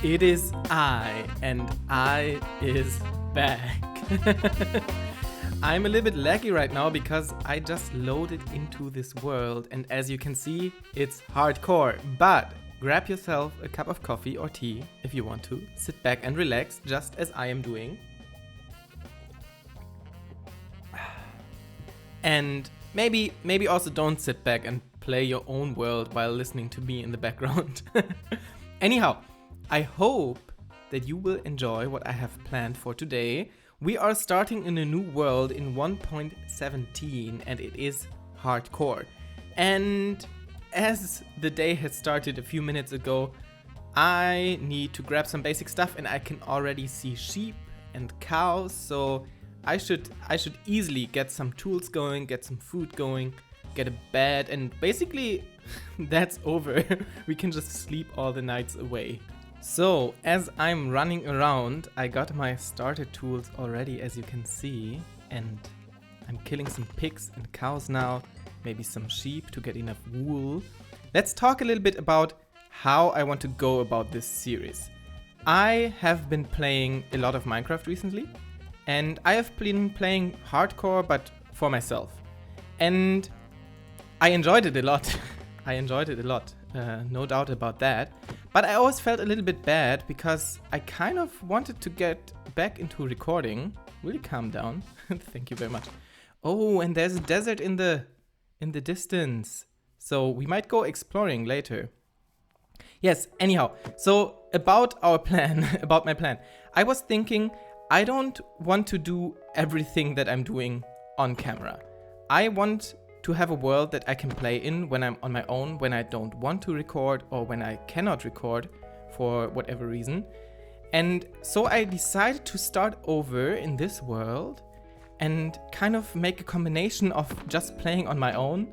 It is I, and I is back. I'm a little bit laggy right now because I just loaded into this world, and as you can see, it's hardcore. But grab yourself a cup of coffee or tea if you want to. Sit back and relax, just as I am doing. And maybe also don't sit back and play your own world while listening to me in the background. Anyhow, I hope that you will enjoy what I have planned for today. We are starting in a new world in 1.17 and it is hardcore. And as the day has started a few minutes ago, I need to grab some basic stuff and I can already see sheep and cows, so I should easily get some tools going, get some food going, get a bed, and basically that's over. We can just sleep all the nights away. So, as I'm running around, I got my starter tools already, as you can see, and I'm killing some pigs and cows now, maybe some sheep to get enough wool. Let's talk a little bit about how I want to go about this series. I have been playing a lot of Minecraft recently, and I have been playing hardcore, but for myself. And I enjoyed it a lot. No doubt about that. But I always felt a little bit bad because I kind of wanted to get back into recording. Will you calm down? Thank you very much. Oh, and there's a desert in the distance. So we might go exploring later. Yes, anyhow. So about our plan, about my plan. I was thinking I don't want to do everything that I'm doing on camera. I want to have a world that I can play in when I'm on my own, when I don't want to record or when I cannot record for whatever reason. And so I decided to start over in this world and kind of make a combination of just playing on my own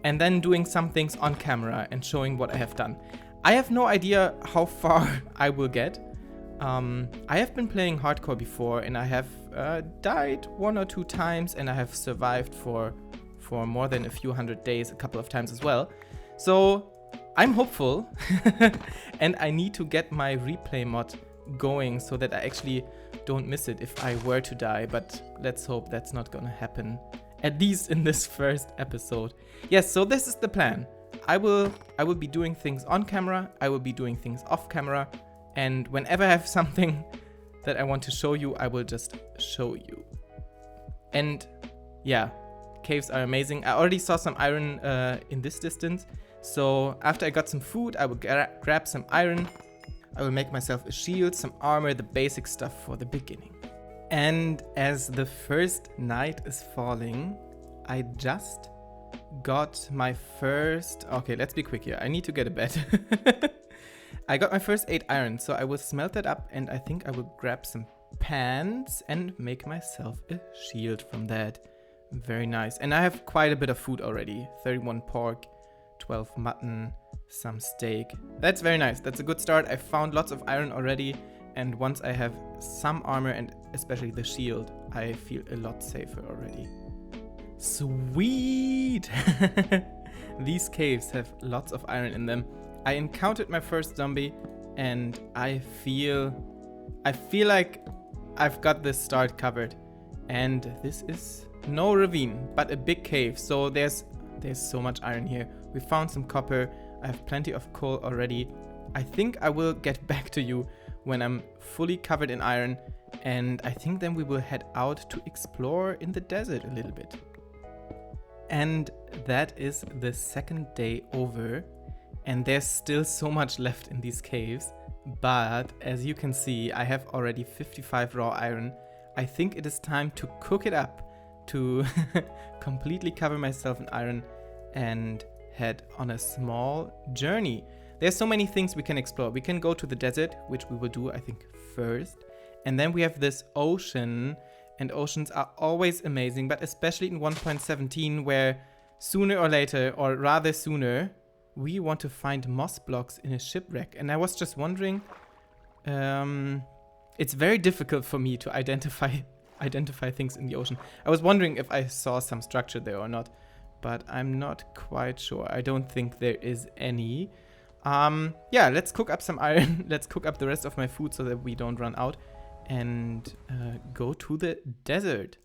and then doing some things on camera and showing what I have done. I have no idea how far I will get. I have been playing hardcore before and I have died 1 or 2 times and I have survived for more than a few hundred days a couple of times as well. So I'm hopeful and I need to get my replay mod going so that I actually don't miss it if I were to die, but let's hope that's not gonna happen, at least in this first episode. Yes, so this is the plan. I will be doing things on camera, I will be doing things off camera, and whenever I have something that I want to show you, I will just show you. And yeah, caves are amazing. I already saw some iron in this distance. So after I got some food, I will grab some iron. I will make myself a shield, some armor, the basic stuff for the beginning. And as the first night is falling, I just got my first... Okay, let's be quick here. I need to get a bed. I got my first 8 iron, so I will smelt that up and I think I will grab some pans and make myself a shield from that. Very nice. And I have quite a bit of food already. 31 pork, 12 mutton, some steak. That's very nice. That's a good start. I found lots of iron already. And once I have some armor and especially the shield, I feel a lot safer already. Sweet! These caves have lots of iron in them. I encountered my first zombie and I feel like I've got this start covered. And this is no ravine, but a big cave. So there's so much iron here. We found some copper. I have plenty of coal already. I think I will get back to you when I'm fully covered in iron. And I think then we will head out to explore in the desert a little bit. And that is the second day over. And there's still so much left in these caves. But as you can see, I have already 55 raw iron. I think it is time to cook it up, to completely cover myself in iron and head on a small journey. There's so many things we can explore. We can go to the desert, which we will do, I think, first. And then we have this ocean, and oceans are always amazing, but especially in 1.17, where sooner or later, or rather sooner, we want to find moss blocks in a shipwreck. And I was just wondering, it's very difficult for me to identify things in the ocean. I was wondering if I saw some structure there or not, but I'm not quite sure. I don't think there is any. Yeah, let's cook up some iron. Let's cook up the rest of my food so that we don't run out. And go to the desert.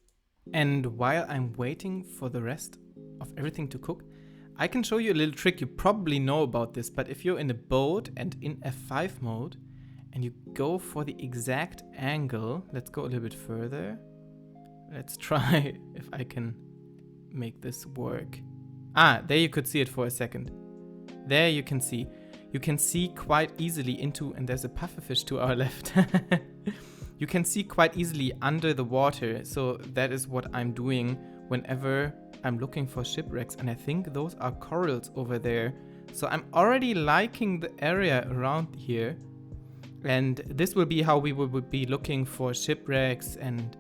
And while I'm waiting for the rest of everything to cook, I can show you a little trick. You probably know about this, but if you're in a boat and in F5 mode, and you go for the exact angle, let's go a little bit further. Let's try if I can make this work. Ah, there you could see it for a second. There you can see. You can see quite easily into, and there's a pufferfish to our left. You can see quite easily under the water. So that is what I'm doing whenever I'm looking for shipwrecks. And I think those are corals over there. So I'm already liking the area around here. And this will be how we will be looking for shipwrecks and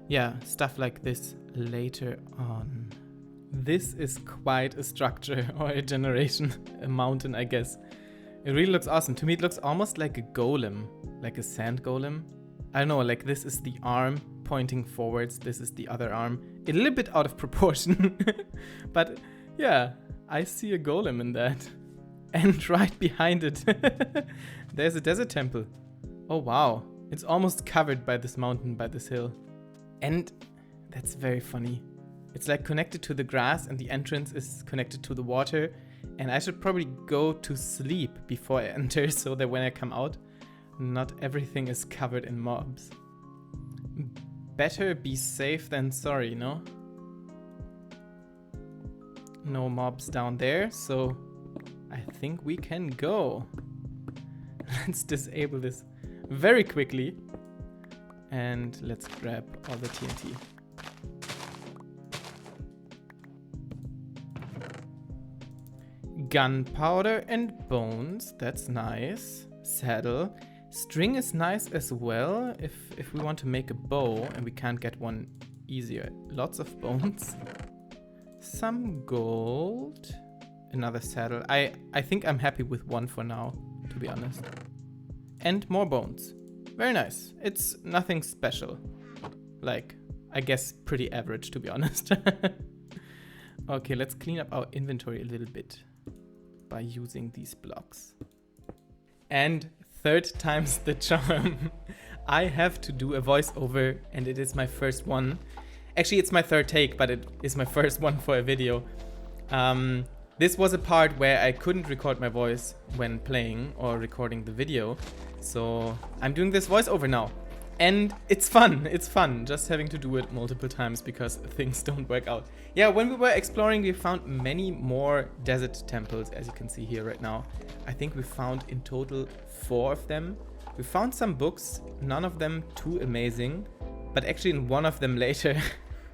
yeah, stuff like this later on. This is quite a structure or a generation, a mountain, I guess. It really looks awesome. To me, it looks almost like a golem, like a sand golem. I don't know, like this is the arm pointing forwards. This is the other arm. A little bit out of proportion. But yeah, I see a golem in that. And right behind it, there's a desert temple. Oh, wow. It's almost covered by this mountain, by this hill. And that's very funny. It's like connected to the grass and the entrance is connected to the water. And I should probably go to sleep before I enter so that when I come out, not everything is covered in mobs. Better be safe than sorry, no? No mobs down there, so I think we can go. Let's disable this very quickly. And let's grab all the TNT. Gunpowder and bones, that's nice. Saddle. String is nice as well if we want to make a bow and we can't get one easier. Lots of bones. Some gold. Another saddle. I think I'm happy with one for now, to be honest. And more bones. Very nice. It's nothing special. Like, I guess pretty average, to be honest. Okay, let's clean up our inventory a little bit by using these blocks. And third time's the charm. I have to do a voiceover and it is my first one. Actually, it's my third take, but it is my first one for a video. This was a part where I couldn't record my voice when playing or recording the video. So I'm doing this voiceover now. And it's fun. It's fun just having to do it multiple times because things don't work out. Yeah, when we were exploring, we found many more desert temples, as you can see here right now. I think we found in total 4 of them. We found some books, none of them too amazing. But actually in one of them later,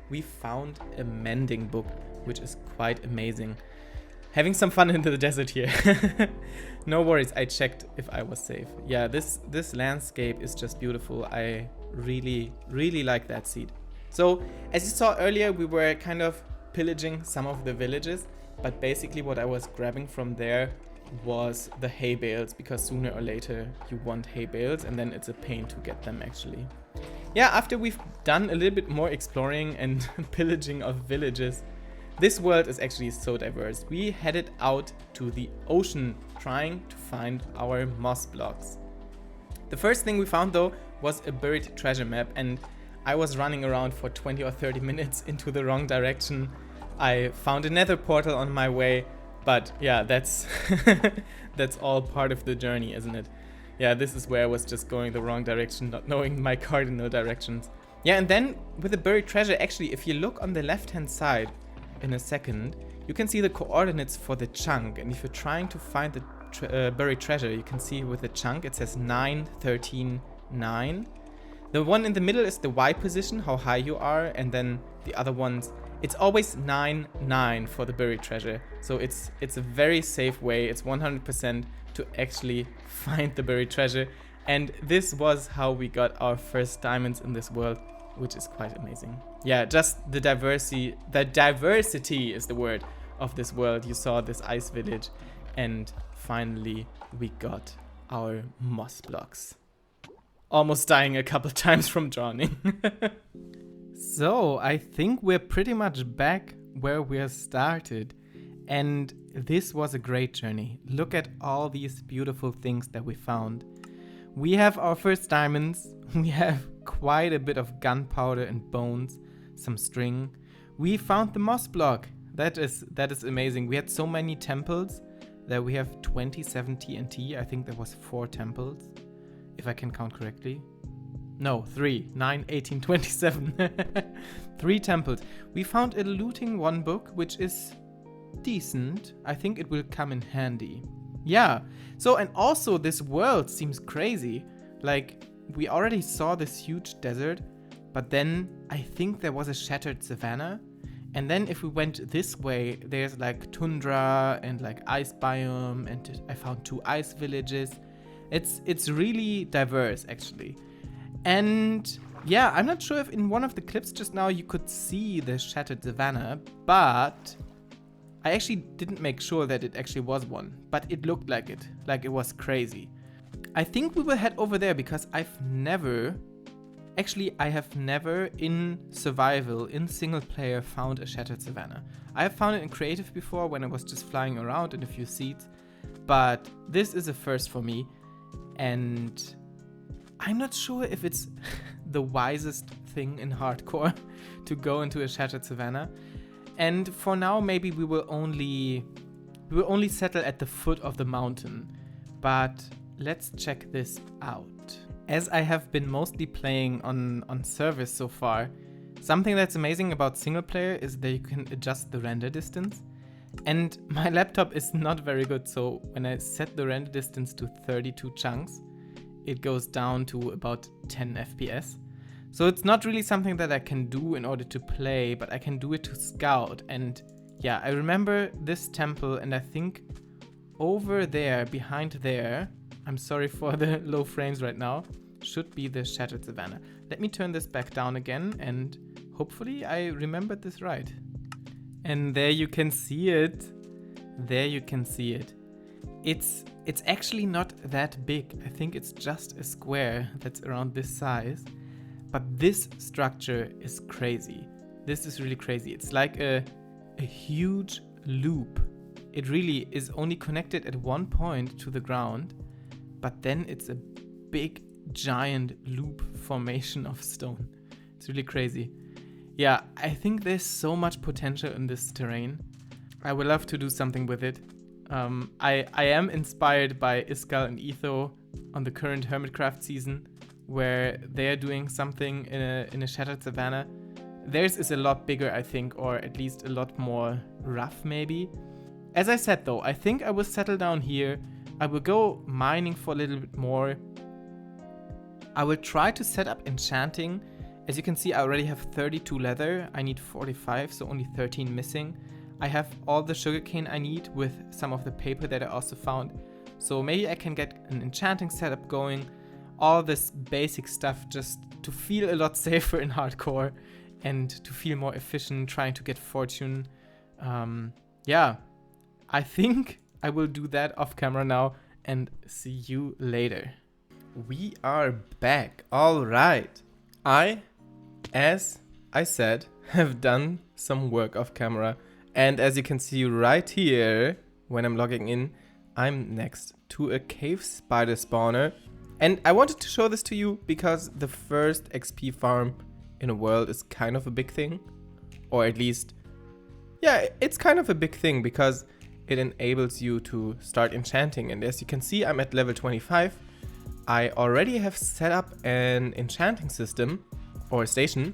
we found a mending book, which is quite amazing. Having some fun in the desert here. No worries, I checked if I was safe. Yeah, this landscape is just beautiful. I really, really like that seed. So, as you saw earlier, we were kind of pillaging some of the villages. But basically what I was grabbing from there was the hay bales, because sooner or later you want hay bales and then it's a pain to get them actually. Yeah, after we've done a little bit more exploring and pillaging of villages, this world is actually so diverse. We headed out to the ocean trying to find our moss blocks. The first thing we found though was a buried treasure map, and I was running around for 20 or 30 minutes into the wrong direction. I found a nether portal on my way, but yeah, that's that's all part of the journey, isn't it? Yeah, this is where I was just going the wrong direction, not knowing my cardinal directions. Yeah, and then with the buried treasure, actually, if you look on the left-hand side, in a second, you can see the coordinates for the chunk, and if you're trying to find the buried treasure, you can see with the chunk it says 9, 13, 9. The one in the middle is the Y position, how high you are, and then the other ones, it's always 9, 9 for the buried treasure. So it's a very safe way, it's 100% to actually find the buried treasure, and this was how we got our first diamonds in this world, which is quite amazing. Yeah, just the diversity is the word of this world. You saw this ice village, and finally we got our moss blocks. Almost dying a couple times from drowning. So I think we're pretty much back where we started. And this was a great journey. Look at all these beautiful things that we found. We have our first diamonds. We have quite a bit of gunpowder and bones, some string. We found the moss block. That is amazing. We had so many temples that we have 27 TNT. I think there was 4 temples, if I can count correctly. No, 3. 9, 18, 27. 3 temples. We found a looting 1 book, which is decent. I think it will come in handy. Yeah. So, and also this world seems crazy. Like, we already saw this huge desert, but then I think there was a shattered savanna. And then if we went this way, there's like tundra and like ice biome, and I found 2 ice villages. It's really diverse, actually. And yeah, I'm not sure if in one of the clips just now you could see the shattered savanna, but I actually didn't make sure that it actually was one, but it looked like it was crazy. I think we will head over there because I have never in survival, in single player, found a shattered savanna. I have found it in creative before when I was just flying around in a few seeds, but this is a first for me, and I'm not sure if it's the wisest thing in hardcore to go into a shattered savanna. And for now, maybe we will only settle at the foot of the mountain, but let's check this out. As I have been mostly playing on service so far, something that's amazing about single player is that you can adjust the render distance. And my laptop is not very good, so when I set the render distance to 32 chunks, it goes down to about 10 FPS. So it's not really something that I can do in order to play, but I can do it to scout. And yeah, I remember this temple, and I think over there, behind there, I'm sorry for the low frames right now, should be the shattered savanna. Let me turn this back down again, and hopefully I remembered this right. And there you can see it. There you can see it. It's actually not that big. I think it's just a square that's around this size. But this structure is crazy. This is really crazy. It's like a huge loop. It really is only connected at one point to the ground, but then it's a big, giant loop formation of stone. It's really crazy. Yeah, I think there's so much potential in this terrain. I would love to do something with it. I am inspired by Iskal and Etho on the current Hermitcraft season, where they're doing something in a shattered savanna. Theirs is a lot bigger, I think, or at least a lot more rough, maybe. As I said, though, I think I will settle down here. I will go mining for a little bit more. I will try to set up enchanting. As you can see, I already have 32 leather. I need 45, so only 13 missing. I have all the sugarcane I need with some of the paper that I also found. So maybe I can get an enchanting setup going. All this basic stuff just to feel a lot safer in hardcore and to feel more efficient trying to get fortune. Yeah, I think I will do that off camera now and see you later. We are back. All right. As I said, have done some work off camera. And as you can see right here, when I'm logging in, I'm next to a cave spider spawner. And I wanted to show this to you because the first XP farm in a world is kind of a big thing. Or at least, yeah, it's kind of a big thing because it enables you to start enchanting. And as you can see, I'm at level 25. I already have set up an enchanting system or station,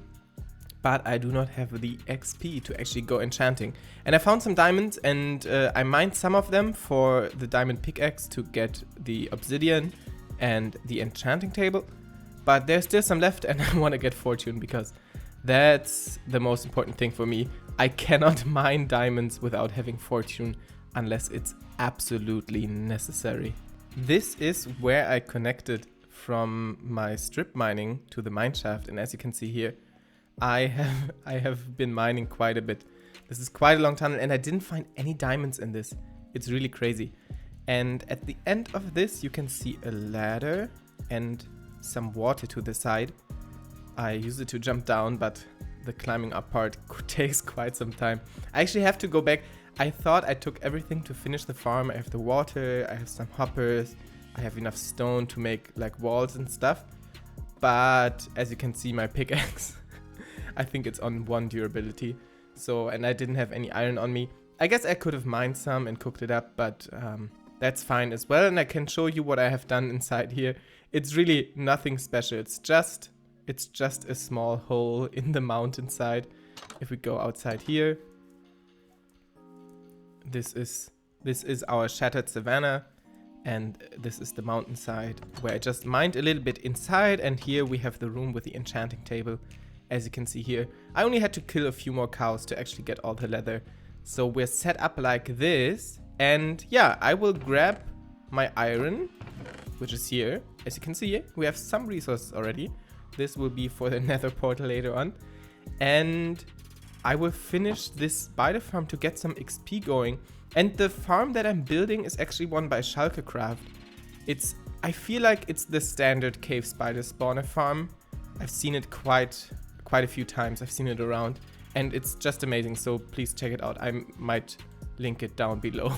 but I do not have the XP to actually go enchanting. And I found some diamonds, and I mined some of them for the diamond pickaxe to get the obsidian and the enchanting table. But there's still some left, and I want to get fortune because that's the most important thing for me. I cannot mine diamonds without having fortune unless it's absolutely necessary. This is where I connected from my strip mining to the mine shaft, and as you can see here, I have been mining quite a bit. This is quite a long tunnel, and I didn't find any diamonds in this. It's really crazy. And at the end of this, you can see a ladder and some water to the side. I use it to jump down, but the climbing up part takes quite some time. I actually have to go back. I thought I took everything to finish the farm. I have the water, I have some hoppers, I have enough stone to make like walls and stuff. But as you can see, my pickaxe, I think it's on 1 durability. So, and I didn't have any iron on me. I guess I could have mined some and cooked it up, but that's fine as well. And I can show you what I have done inside here. It's really nothing special. It's just a small hole in the mountainside. If we go outside here, this is our shattered savanna, and this is the mountainside where I just mined a little bit inside. And here we have the room with the enchanting table. As you can see here, I only had to kill a few more cows to actually get all the leather. So we're set up like this. And yeah, I will grab my iron, which is here. As you can see, we have some resources already. This will be for the nether portal later on. And I will finish this spider farm to get some XP going. And the farm that I'm building is actually one by Schalkecraft. I feel like it's the standard cave spider spawner farm. I've seen it quite a few times. I've seen it around. And it's just amazing, so please check it out. I might link it down below.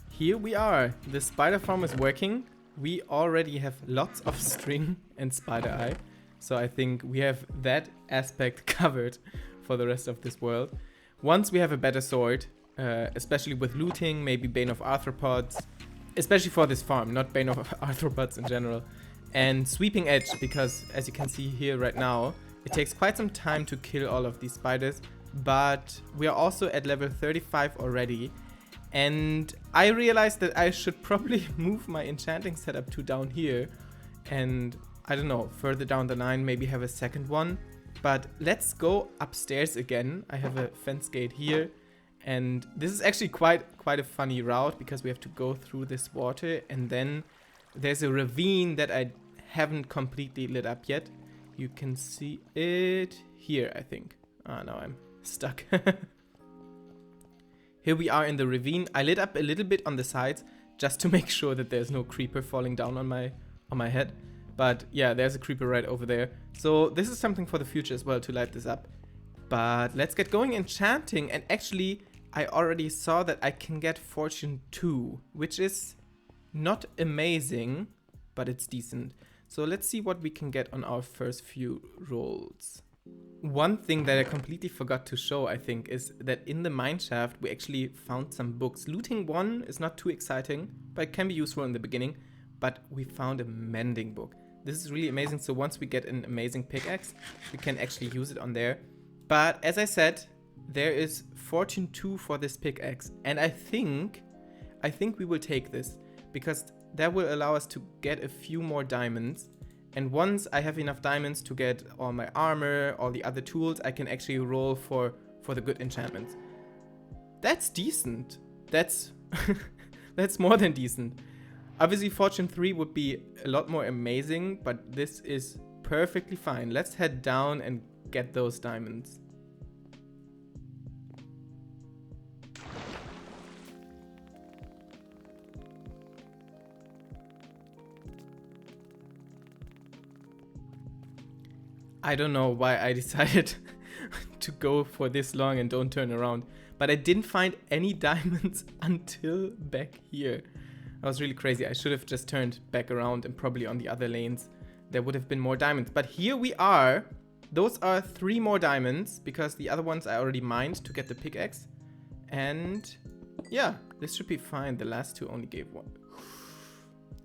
Here we are. The spider farm is working. We already have lots of string and spider eye. So I think we have that aspect covered for the rest of this world. Once we have a better sword, especially with looting, maybe Bane of Arthropods, especially for this farm, not Bane of Arthropods in general. And Sweeping Edge, because as you can see here right now, it takes quite some time to kill all of these spiders, but we are also at level 35 already. And I realized that I should probably move my enchanting setup to down here. And I don't know, further down the line, maybe have a second one. But let's go upstairs again. I have a fence gate here. And this is actually quite a funny route because we have to go through this water. And then there's a ravine that I haven't completely lit up yet. You can see it here, I think. Ah, now I'm stuck. Here we are in the ravine. I lit up a little bit on the sides just to make sure that there's no creeper falling down on my head. But yeah, there's a creeper right over there. So this is something for the future as well, to light this up. But let's get going enchanting. And actually, I already saw that I can get Fortune 2, which is not amazing, but it's decent. So let's see what we can get on our first few rolls. One thing that I completely forgot to show, I think, is that in the mineshaft we actually found some books. Looting one is not too exciting, but it can be useful in the beginning. But we found a mending book. This is really amazing. So once we get an amazing pickaxe, we can actually use it on there. But as I said, there is Fortune 2 for this pickaxe. And I think we will take this, because that will allow us to get a few more diamonds. And once I have enough diamonds to get all my armor, all the other tools, I can actually roll for the good enchantments. That's decent. That's that's more than decent. Obviously, Fortune 3 would be a lot more amazing, but this is perfectly fine. Let's head down and get those diamonds. I don't know why I decided to go for this long and don't turn around, but I didn't find any diamonds until back here. That was really crazy. I should have just turned back around, and probably on the other lanes there would have been more diamonds. But here we are. Those are 3 more diamonds, because the other ones I already mined to get the pickaxe. And yeah, this should be fine. The last 2 only gave 1.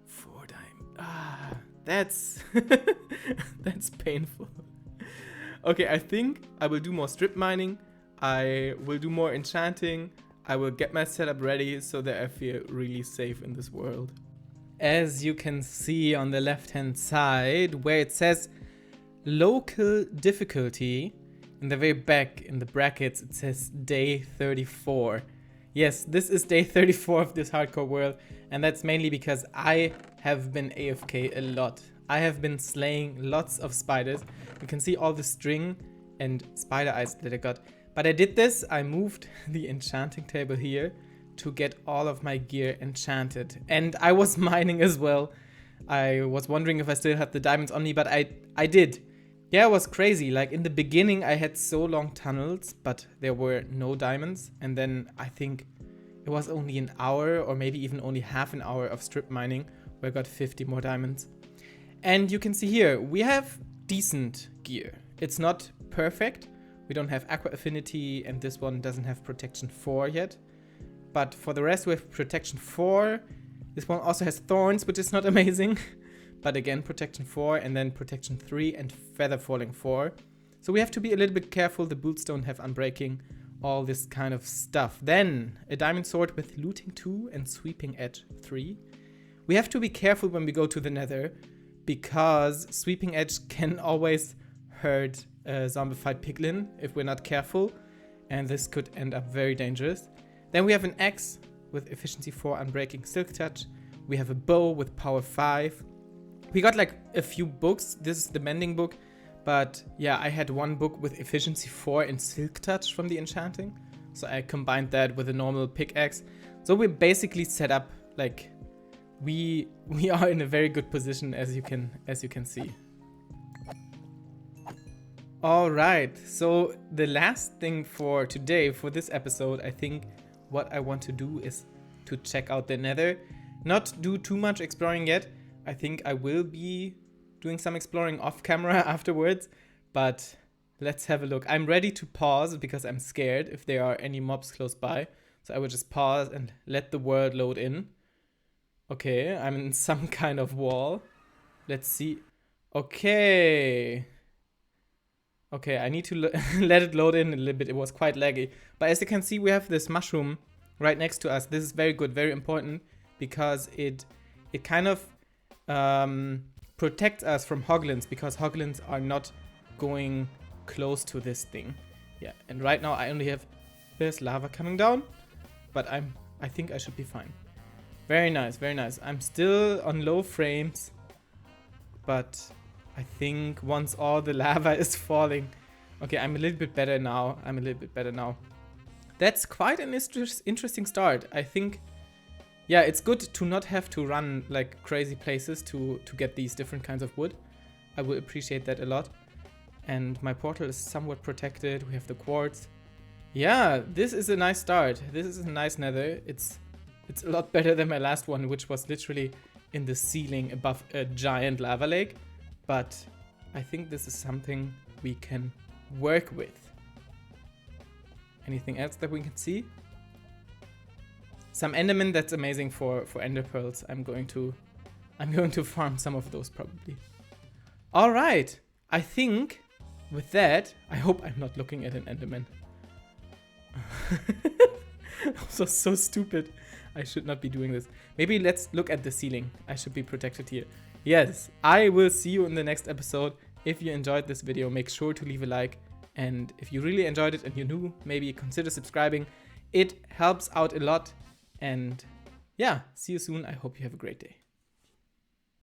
4 diamonds. Ah, that's that's painful. Okay, I think I will do more strip mining. I will do more enchanting. I will get my setup ready so that I feel really safe in this world. As you can see on the left hand side, where it says local difficulty, in the very back in the brackets it says day 34. Yes, this is day 34 of this hardcore world, and that's mainly because I have been AFK a lot. I have been slaying lots of spiders. You can see all the string and spider eyes that I got. But I did this. I moved the enchanting table here to get all of my gear enchanted. And I was mining as well. I was wondering if I still had the diamonds on me, but I did. Yeah, it was crazy. Like in the beginning, I had so long tunnels, but there were no diamonds. And then I think it was only an hour or maybe even only half an hour of strip mining where I got 50 more diamonds. And you can see here, we have decent gear. It's not perfect. We don't have aqua affinity and this one doesn't have protection 4 yet. But for the rest, we have protection 4. This one also has thorns, which is not amazing. But again, protection 4 and then protection 3 and feather falling 4. So we have to be a little bit careful. The boots don't have unbreaking, all this kind of stuff. Then a diamond sword with looting 2 and sweeping edge 3. We have to be careful when we go to the Nether because sweeping edge can always hurt a zombified piglin if we're not careful. And this could end up very dangerous. Then we have an axe with efficiency 4 unbreaking silk touch. We have a bow with power 5. We got like a few books. This is the Mending Book. But yeah, I had one book with efficiency 4 and silk touch from the enchanting. So I combined that with a normal pickaxe. So we're basically set up like we are in a very good position as you can see. All right. So the last thing for today, for this episode, I think what I want to do is to check out the Nether. Not do too much exploring yet. I think I will be doing some exploring off camera afterwards, but let's have a look. I'm ready to pause because I'm scared if there are any mobs close by. So I will just pause and let the world load in. Okay, I'm in some kind of wall. Let's see. Okay. Okay, I need to let it load in a little bit. It was quite laggy. But as you can see, we have this mushroom right next to us. This is very good, very important because it kind of protects us from hoglins because hoglins are not going close to this thing. Yeah, and right now I only have there's lava coming down, but I think I should be fine. Very nice, very nice. I'm still on low frames, but I think once all the lava is falling, okay, I'm a little bit better now. That's quite an interesting start. I think, yeah, it's good to not have to run like crazy places to get these different kinds of wood. I will appreciate that a lot. And my portal is somewhat protected. We have the quartz. Yeah, this is a nice start. This is a nice Nether. It's a lot better than my last one, which was literally in the ceiling above a giant lava lake. But I think this is something we can work with. Anything else that we can see? Some enderman, that's amazing for ender pearls. I'm going to farm some of those probably. All right, I think with that, I hope I'm not looking at an enderman. Also so stupid. I should not be doing this. Maybe let's look at the ceiling. I should be protected here. Yes, I will see you in the next episode. If you enjoyed this video, make sure to leave a like. And if you really enjoyed it and you're new, maybe consider subscribing. It helps out a lot. And yeah, see you soon. I hope you have a great day.